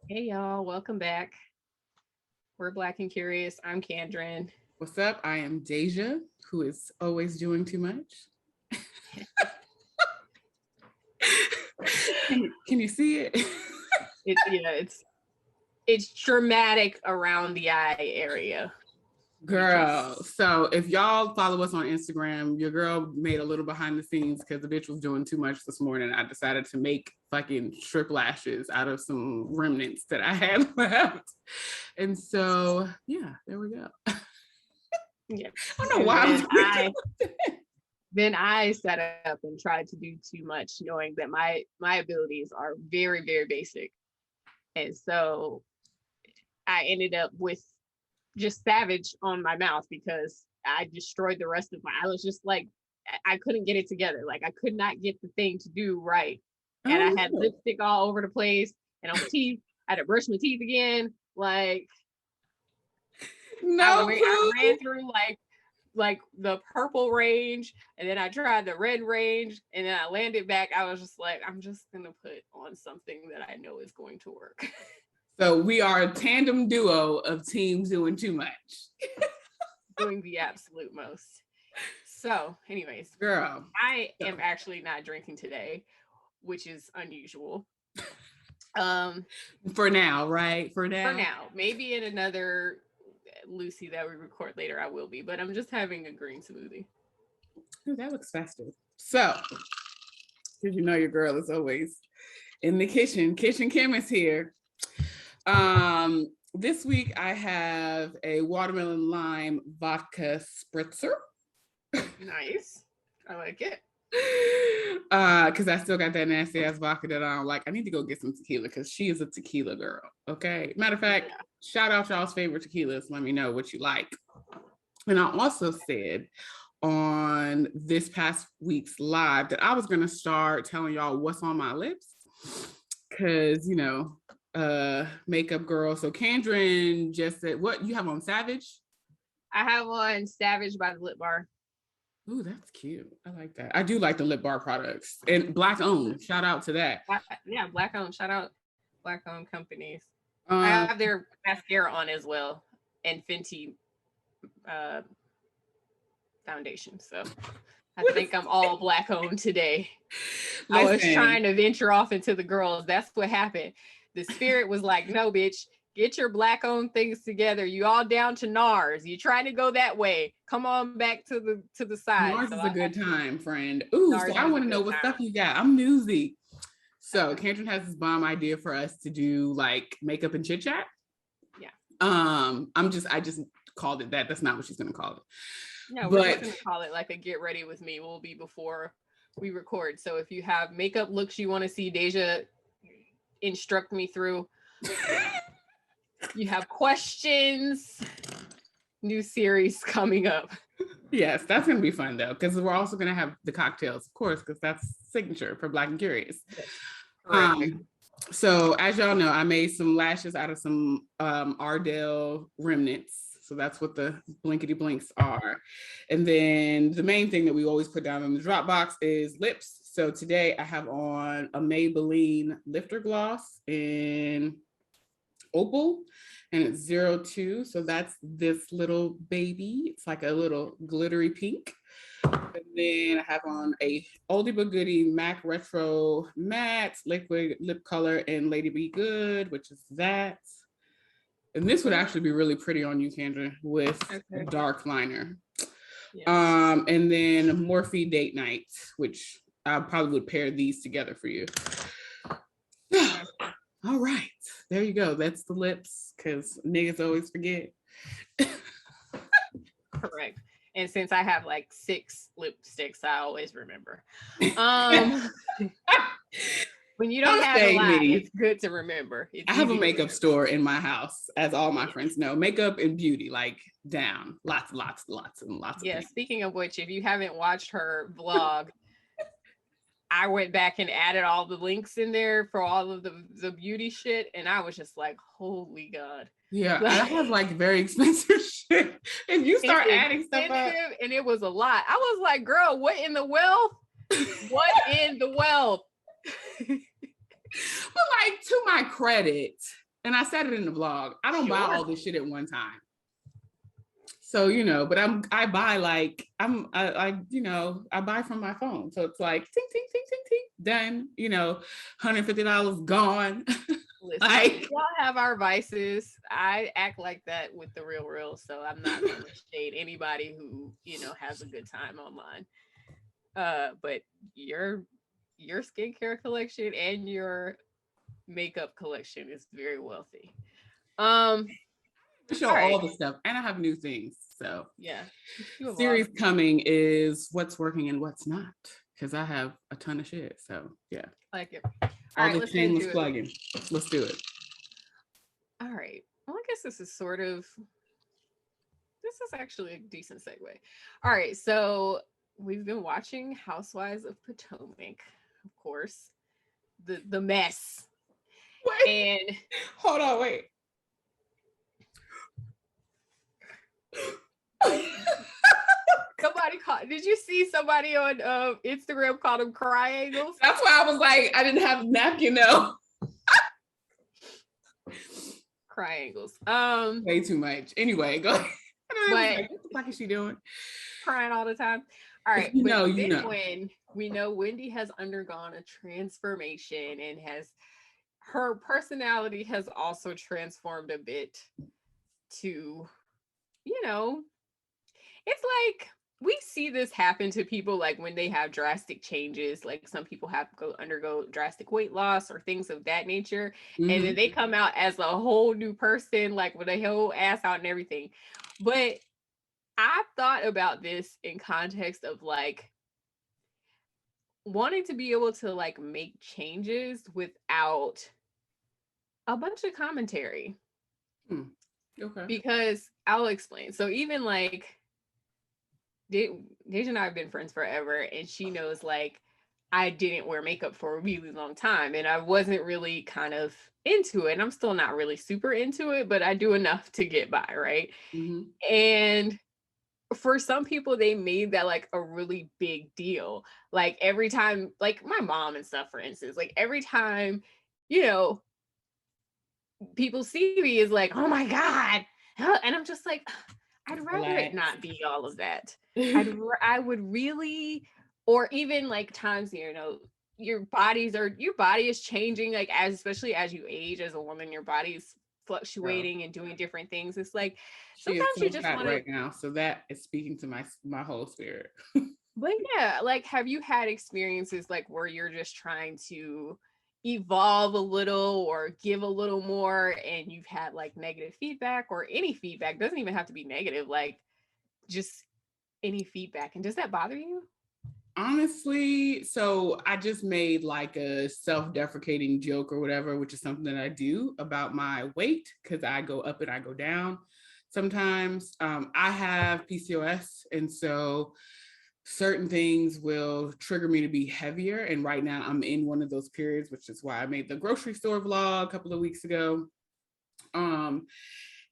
Hey y'all, welcome back. We're Black and Curious. I'm Kandron. What's up? I am Dehjai, who is always doing too much. Can you see it? It's dramatic around the eye area. Girl, so if y'all follow us on Instagram, your girl made a little behind the scenes because the bitch was doing too much this morning. I decided to make fucking strip lashes out of some remnants that I had left. And so, yeah, there we go. Yeah. I don't know why. Then I set up and tried to do too much, knowing that my abilities are very, very basic. And so I ended up with just savage on my mouth because I destroyed the rest of my. I was just like, I couldn't get it together. Like I could not get the thing to do right, and I had lipstick all over the place, and on my teeth, I had to brush my teeth again. Like, I ran through like the purple range, and then I tried the red range, and then I landed back. I was just like, I'm just gonna put on something that I know is going to work. So we are a tandem duo of teams doing too much. Doing the absolute most. So, anyways, girl, I am actually not drinking today, which is unusual. For now, right? For now, maybe in another Lucy that we record later, I will be, but I'm just having a green smoothie. Ooh, that looks festive. So, because you know your girl is always in the kitchen. Kitchen Kim is here. This week I have a watermelon lime vodka spritzer. Nice. I like it. Because I still got that nasty ass vodka that I don't like. I need to go get some tequila because she is a tequila girl. Okay. Matter of fact, shout out y'all's favorite tequilas. Let me know what you like. And I also said on this past week's live that I was going to start telling y'all what's on my lips. Because, you know, makeup girl. So Kandron just said, what you have on Savage? I have on Savage by the Lip Bar. Ooh, that's cute. I like that. I do like the lip bar products and Black owned. Shout out to that. Yeah, Black owned. Shout out Black owned companies. I have their mascara on as well and Fenty foundation. So I think I'm all Black owned today. Listen, I was trying to venture off into the girls. That's what happened. The spirit was like, no, bitch, get your Black owned things together. You all down to NARS. You trying to go that way. Come on back to the side. NARS is a good time, friend. Ooh, NARS, so I want to know what stuff you got. I'm newsy. So Kandron has this bomb idea for us to do like makeup and chit chat. Yeah. I just called it that. That's not what she's gonna call it. No, we're just gonna call it like a get ready with me. Will be before we record. So if you have makeup looks you want to see Dehjai instruct me through, you have questions, new series coming up. Yes, that's gonna be fun though, because we're also gonna have the cocktails, of course, because that's signature for Black and Curious. So as y'all know, I made some lashes out of some Ardell remnants. So that's what the blinkety blinks are. And then the main thing that we always put down in the drop box is lips. So today I have on a Maybelline lifter gloss in Opal, and it's 02. So that's this little baby. It's like a little glittery pink. And then I have on a oldie but goodie MAC Retro Matte Liquid Lip Color in Lady Be Good, which is that. And this would actually be really pretty on you, Kandron, with a dark liner. Yes. And then Morphe Date Night, which I probably would pair these together for you. All right, there you go. That's the lips, because niggas always forget. Correct. And since I have like 6 lipsticks, I always remember. When you don't have a lot, it's good to remember. I have a makeup store in my house, as all my friends know. Makeup and beauty, like down. Lots and lots of things. Speaking of which, if you haven't watched her vlog, I went back and added all the links in there for all of the beauty shit, and I was just like, holy God. Yeah, I have like very expensive shit. If you start adding stuff up, and it was a lot. I was like, girl, what in the wealth? What in the wealth? But like, to my credit, and I said it in the blog, I don't buy all this shit at one time. So, you know, but I buy like, I buy from my phone. So it's like, ting, ting, ting, ting, ting, done, you know, $150 gone. Listen, like, we all have our vices. I act like that with the real, so I'm not going to shade anybody who, you know, has a good time online. But your skincare collection and your makeup collection is very wealthy. Show all the stuff, and I have new things. So yeah, series coming is what's working and what's not, because I have a ton of shit. So yeah, like it. All right, this shameless plugging. Let's do it. All right. Well, I guess this is actually a decent segue. All right, so we've been watching Housewives of Potomac, of course, the mess. Wait. And hold on, wait. Somebody called. Did you see somebody on Instagram called them triangles? That's why I was like, I didn't have a napkin though. Triangles. Way too much. Anyway, go ahead. But like, what the fuck is she doing? Crying all the time. All right. You know. When we know Wendy has undergone a transformation and her personality has also transformed a bit to, you know, it's like we see this happen to people like when they have drastic changes, like some people have undergo drastic weight loss or things of that nature. Mm-hmm. And then they come out as a whole new person, like with a whole ass out and everything. But I thought about this in context of like wanting to be able to like make changes without a bunch of commentary. Okay. Because I'll explain. So even like Dehjai and I have been friends forever, and she knows like I didn't wear makeup for a really long time, and I wasn't really kind of into it. And I'm still not really super into it, but I do enough to get by, right? Mm-hmm. And for some people, they made that like a really big deal. Like every time, like my mom and stuff, for instance, like every time, you know, people see me is like, oh my God. And I'm just like, I'd rather it not be all of that. I would really, or even like times, you know, your body is changing, like especially as you age as a woman, your body is fluctuating and doing different things. It's like sometimes you just want right now. So that is speaking to my whole spirit. But yeah, like have you had experiences like where you're just trying to evolve a little or give a little more and you've had like negative feedback or any feedback? Doesn't even have to be negative, like just any feedback. And does that bother you? Honestly, so I just made like a self-deprecating joke or whatever, which is something that I do about my weight because I go up and I go down sometimes. I have PCOS, and so certain things will trigger me to be heavier. And right now I'm in one of those periods, which is why I made the grocery store vlog a couple of weeks ago.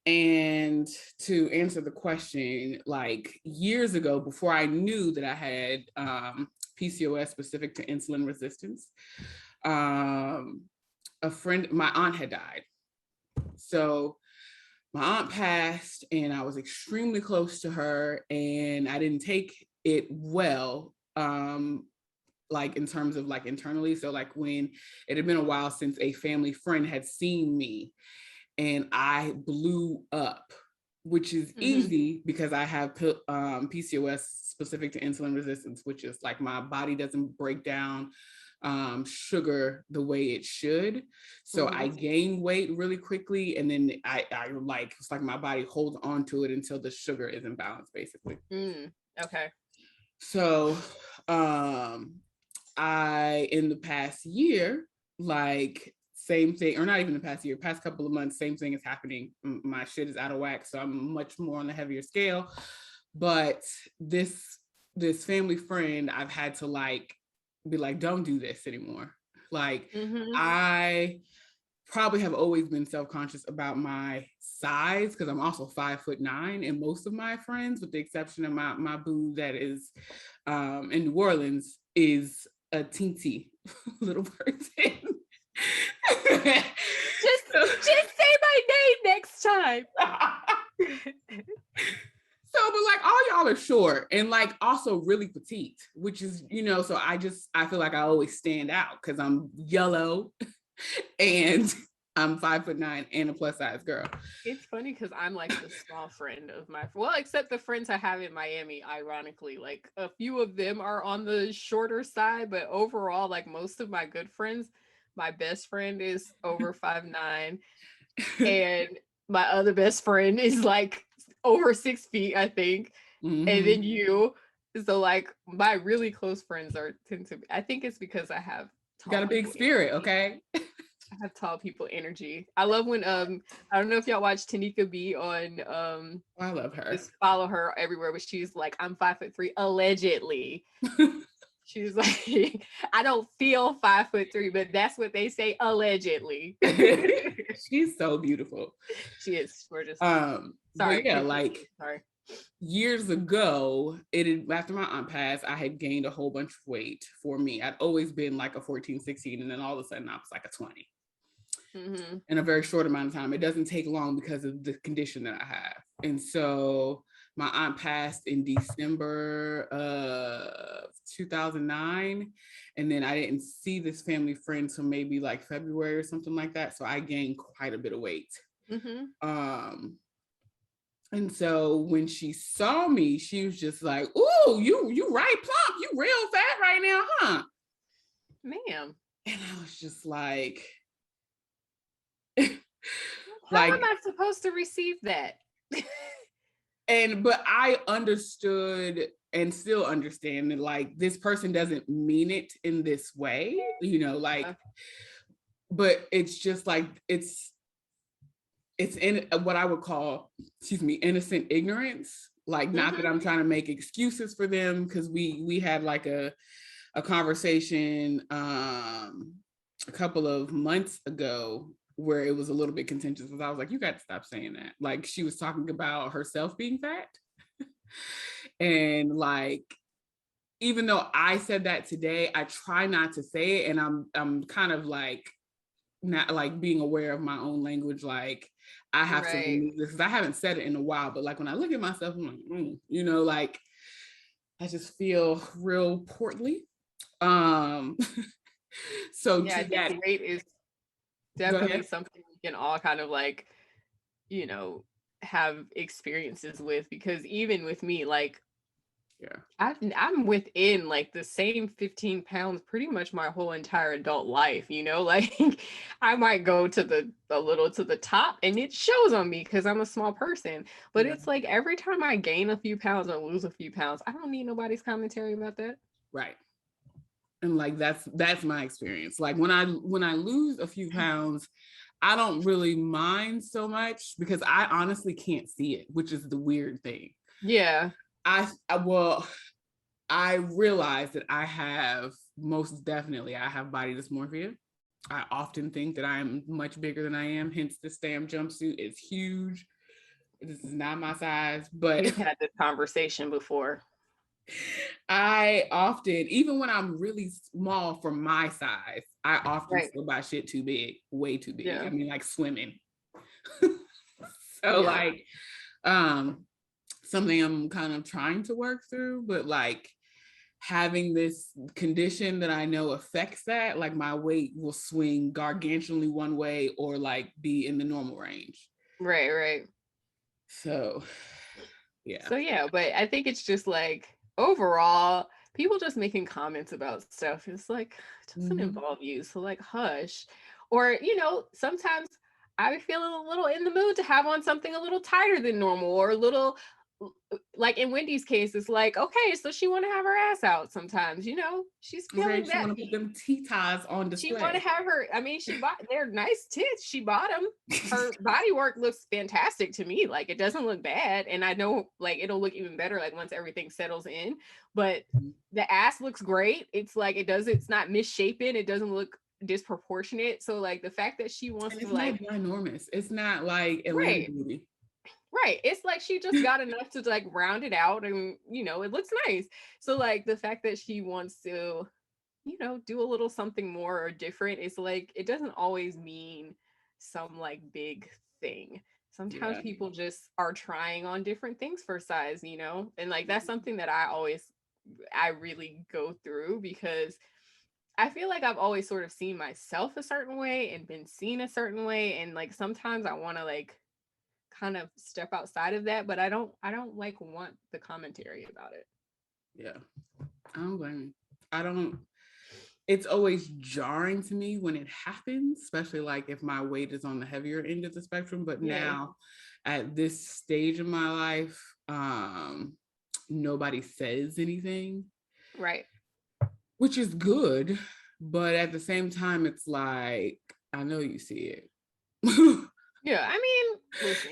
And to answer the question, like years ago, before I knew that I had PCOS specific to insulin resistance, my aunt had died. So my aunt passed and I was extremely close to her, and I didn't take it well, like in terms of like internally. So like when it had been a while since a family friend had seen me and I blew up, which is easy because I have PCOS specific to insulin resistance, which is like my body doesn't break down sugar the way it should. So I gain weight really quickly, and then I like, it's like my body holds on to it until the sugar is in balance, basically. Okay. So I, in the past year, like same thing, or not even the past year, past couple of months, same thing is happening. My shit is out of whack. So I'm much more on the heavier scale. But this family friend, I've had to like be like, don't do this anymore. Like I probably have always been self-conscious about my size because I'm also 5'9", and most of my friends, with the exception of my boo that is in New Orleans, is a teensy little person. Just say my name next time. So, but like all y'all are short and like also really petite, which is, so I feel like I always stand out because I'm yellow and I'm 5'9" and a plus size girl. It's funny because I'm like the small friend of except the friends I have in Miami, ironically, like a few of them are on the shorter side, but overall, like most of my good friends, my best friend is over 5'9", and my other best friend is like over 6 feet, I think. Mm-hmm. And then you. So like my really close friends I think it's because I have got a big spirit, energy. okay? I have tall people energy. I love when I don't know if y'all watch TenickaB on I love her. Just follow her everywhere, but she's like, I'm 5'3", allegedly. She's like, I don't feel 5'3", but that's what they say, allegedly. She's so beautiful. She is gorgeous. Sorry. Yeah, sorry. Years ago, after my aunt passed, I had gained a whole bunch of weight for me. I'd always been like a 14, 16, and then all of a sudden I was like a 20. Mm-hmm. In a very short amount of time. It doesn't take long because of the condition that I have. And so my aunt passed in December of 2009. And then I didn't see this family friend till maybe like February or something like that. So I gained quite a bit of weight. Mm-hmm. And so when she saw me, she was just like, "Ooh, you right plump. You real fat right now, huh?" Ma'am. And I was just like, how am I supposed to receive that? But I understood and still understand that like this person doesn't mean it in this way, but it's just like it's in what I would call, innocent ignorance. Like, not that I'm trying to make excuses for them, because we had like a conversation a couple of months ago where it was a little bit contentious, because I was like, you got to stop saying that. Like, she was talking about herself being fat. And like, even though I said that today, I try not to say it. And I'm kind of like, not like being aware of my own language. Like, I have to remove this because I haven't said it in a while. But like when I look at myself, I'm like, like I just feel real portly. So yeah, I think weight is definitely something we can all kind of like, have experiences with, because even with me, like, I'm within like the same 15 pounds pretty much my whole entire adult life, like I might go to a little to the top and it shows on me because I'm a small person, but it's like every time I gain a few pounds or lose a few pounds, I don't need nobody's commentary about that. Right. And like that's my experience. Like when I lose a few pounds, I don't really mind so much because I honestly can't see it, which is the weird thing. Yeah. I realize that I have body dysmorphia. I often think that I'm much bigger than I am. Hence, this damn jumpsuit is huge. This is not my size, but we've had this conversation before. I often, even when I'm really small for my size, I often still buy shit too big, way too big. Yeah. I mean, like swimming. So like, something I'm kind of trying to work through, but like having this condition that I know affects that, like my weight will swing gargantuanly one way or like be in the normal range. Right. So, yeah. But I think it's just like overall, people just making comments about stuff. It's like, it doesn't involve you. So like, hush. Or, sometimes I feel a little in the mood to have on something a little tighter than normal, or a little, like in Wendy's case, it's like, okay, so she want to have her ass out sometimes, she's feeling that. She want to put them T-ties on display. She want to have her, they're nice tits. She bought them. Her body work looks fantastic to me. Like, it doesn't look bad. And I know like it'll look even better like once everything settles in, but the ass looks great. It's like, it's not misshapen. It doesn't look disproportionate. So like the fact that she wants to like ginormous. It's not like Atlanta beauty. Right. It's like she just got enough to like round it out and, it looks nice. So like the fact that she wants to, do a little something more or different, is like, it doesn't always mean some like big thing. Sometimes Yeah. people just are trying on different things for size, you know? And like that's something that I really go through because I feel like I've always sort of seen myself a certain way and been seen a certain way. And like sometimes I want to like kind of step outside of that, but I don't like want the commentary about it. Yeah. I don't blame you. I don't, it's always jarring to me when it happens, especially like if my weight is on the heavier end of the spectrum. But Yeah. now at this stage of my life, nobody says anything, Right. which is good. But at the same time, it's like, I know you see it. Yeah. I mean, listen,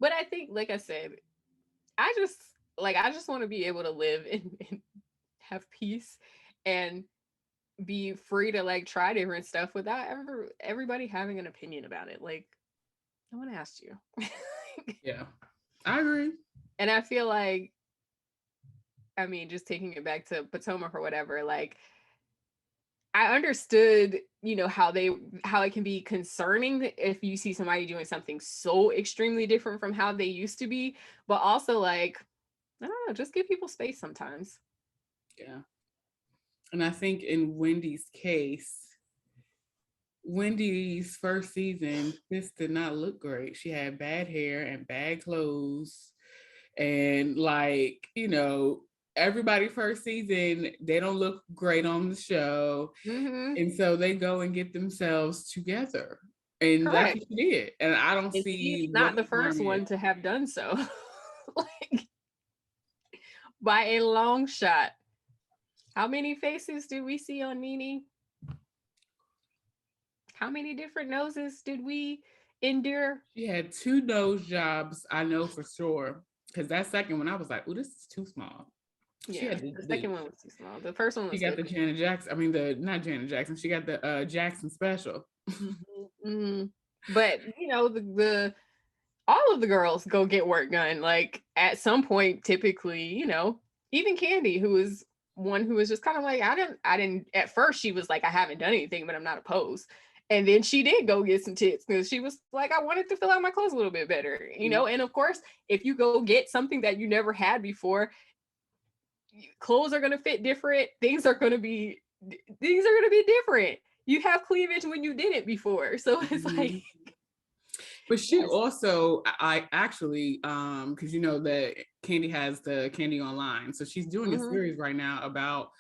but I think, like I said, I just I just want to be able to live and have peace and be free to like try different stuff without everybody having an opinion about it. Like no one asked you. Yeah, I agree. And I feel like, I mean, just taking it back to Potomac or whatever, like I understood, how it can be concerning if you see somebody doing something so extremely different from how they used to be, but also like, I don't know, just give people space sometimes. Yeah. And I think in Wendy's case, Wendy's first season, this did not look great. She had bad hair and bad clothes. And like, everybody first season, they don't look great on the show. Mm-hmm. And so they go and get themselves together. And that's Correct. what she did. And I don't And she's see what not the harm first is. one to have done so. Like by a long shot. How many faces did we see on Nene? How many different noses did we endure? She had two nose jobs, I know for sure. Because that second one, I was like, oh, this is too small. She Yeah, had the second one was too small. The first one she was got good. the Janet Jackson. I mean, the not Janet Jackson. She got the Jackson special. Mm-hmm. Mm-hmm. But the all of the girls go get work done. Like at some point, typically, even Candy, who is one who was just kind of like, I didn't. At first, she was like, I haven't done anything, but I'm not opposed. And then she did go get some tits because she was like, I wanted to fill out my clothes a little bit better. And of course, if you go get something that you never had before, clothes are going to fit different. Things are going to be different. You have cleavage when you didn't before. So it's like, Mhm. But she yes. also, I actually, because that Candy has the Candy Online, so she's doing a Mm-hmm. series right now about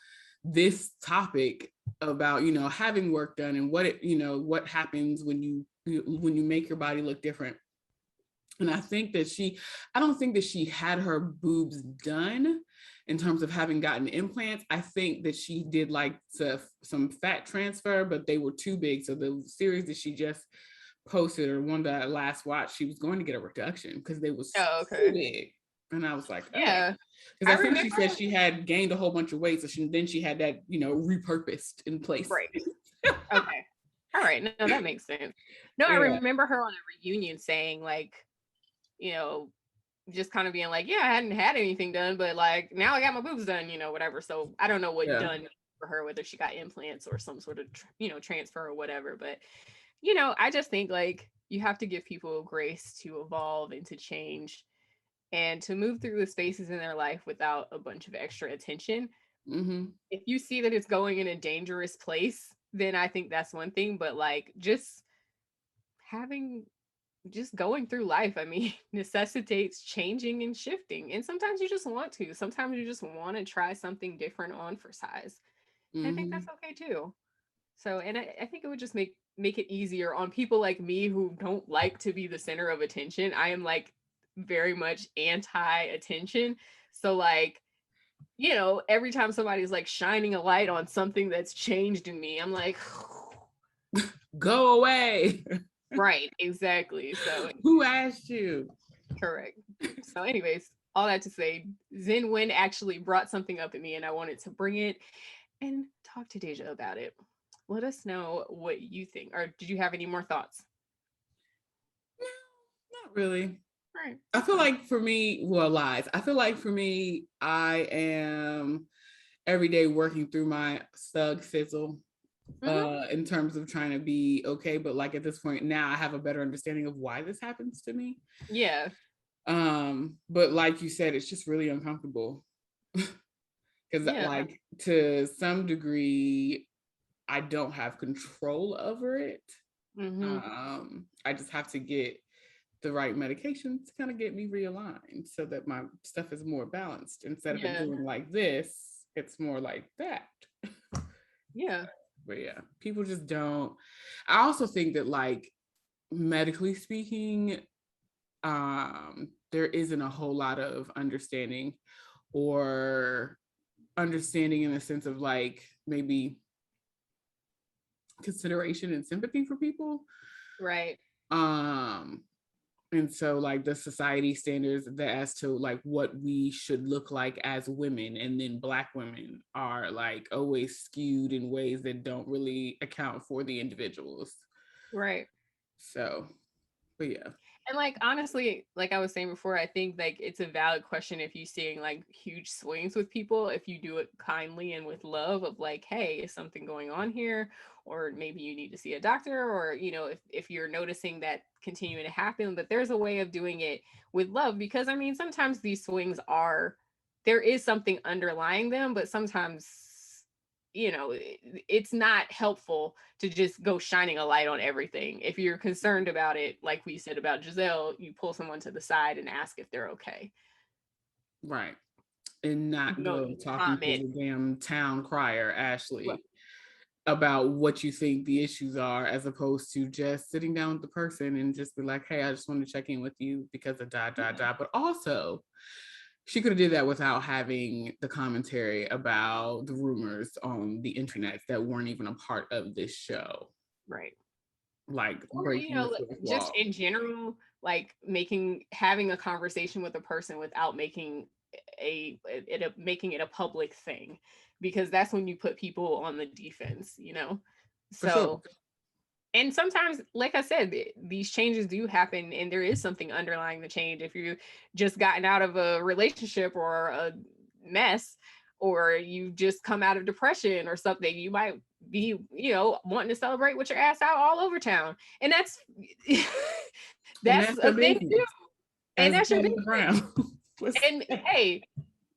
this topic about having work done and what happens when you make your body look different. And I don't think that she had her boobs done in terms of having gotten implants. I think that she did like some fat transfer, but they were too big. So the series that she just posted, or one that I last watched, she was going to get a reduction because they was Oh, too okay. big. And I was like, oh, Yeah. because I I think she remember. said she had gained a whole bunch of weight. So then she had that, repurposed in place. Right. Okay. All right. No, that makes sense. No, I Yeah. remember her on a reunion saying, like, you know, just kind of being like, yeah, I hadn't had anything done, but like now I got my boobs done, whatever. So I don't know what Yeah. done for her, whether she got implants or some sort of, transfer or whatever. But, I just think like you have to give people grace to evolve and to change and to move through the spaces in their life without a bunch of extra attention. Mm-hmm. If you see that it's going in a dangerous place, then I think that's one thing. But like having just going through life, I mean, necessitates changing and shifting. And sometimes you just want to. Sometimes you just want to try something different on for size. And I think Mm-hmm. that's okay too. So, and I think it would just make it easier on people like me who don't like to be the center of attention. I am like very much anti attention. So like, every time somebody's like shining a light on something that's changed in me, I'm like, Go away. right, exactly. So, Who asked you? correct. So, anyways, all that to say, Zen Wen actually brought something up in me, and I wanted to bring it and talk to Dehjai about it. Let us know what you think. Or did you have any more thoughts? No, not really. All right, I that's feel fine. like for me, well, lies. I feel like for me, I am every day working through my thug sizzle. in terms of trying to be okay. But like at this point now, I have a better understanding of why this happens to me. Yeah. But like you said, it's just really uncomfortable. Because like to some degree, I don't have control over it. I just have to get the right medication to kind of get me realigned so that my stuff is more balanced. Instead of it doing like this, it's more like that. Yeah. But yeah, people just don't. I also think that like medically speaking, there isn't a whole lot of understanding or understanding in the sense of like maybe consideration and sympathy for people. Right. And so like the society standards that as to like what we should look like as women, and then Black women are like always skewed in ways that don't really account for the individuals. Right. So, but yeah. And like honestly, like I was saying before, I think like it's a valid question if you're seeing like huge swings with people, if you do it kindly and with love of like, hey, is something going on here? Or maybe you need to see a doctor, or you know, if you're noticing that continuing to happen, but there's a way of doing it with love, because I mean sometimes these swings are, there is something underlying them, but sometimes you know it's not helpful to just go shining a light on everything. If you're concerned about it, like we said about Giselle, you pull someone to the side and ask if they're okay. Right. And not go talking to the damn town crier, Ashley, about what you think the issues are, as opposed to just sitting down with the person and just be like, hey, I just want to check in with you because of da. But also, she could have did that without having the commentary about the rumors on the internet that weren't even a part of this show. Right. Like Or, breaking the just wall. in general, like having a conversation with a person without making making it a public thing, because that's when you put people on the defense, you know. For sure. And sometimes, like I said, these changes do happen and there is something underlying the change. If you just gotten out of a relationship or a mess, or you just come out of depression or something, you might be, you know, wanting to celebrate with your ass out all over town. And that's that's a thing too. And that's your business. And hey,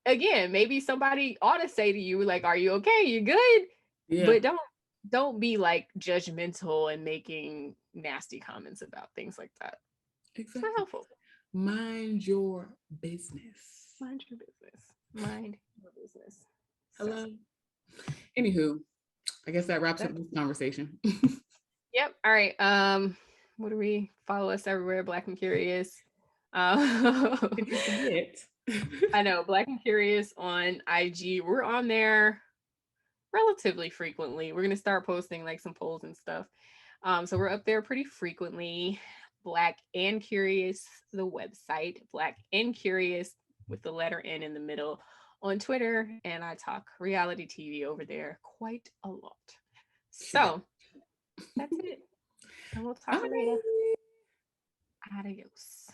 again, maybe somebody ought to say to you, like, are you okay? You good? Yeah. But don't be like judgmental and making nasty comments about things like that. Exactly. It's not helpful. Mind your business. Mind your business. Mind your business. Hello. So. Anywho, I guess that wraps up this conversation. Yep. All right. What do we follow us everywhere? Black and Curious. Did you forget? I know, Black and Curious on IG. We're on there relatively frequently. We're gonna start posting like some polls and stuff. So we're up there pretty frequently. Black and Curious, the website, Black and Curious with the letter N in the middle on Twitter, and I talk reality TV over there quite a lot. So that's it. And we'll talk to you later. Adios.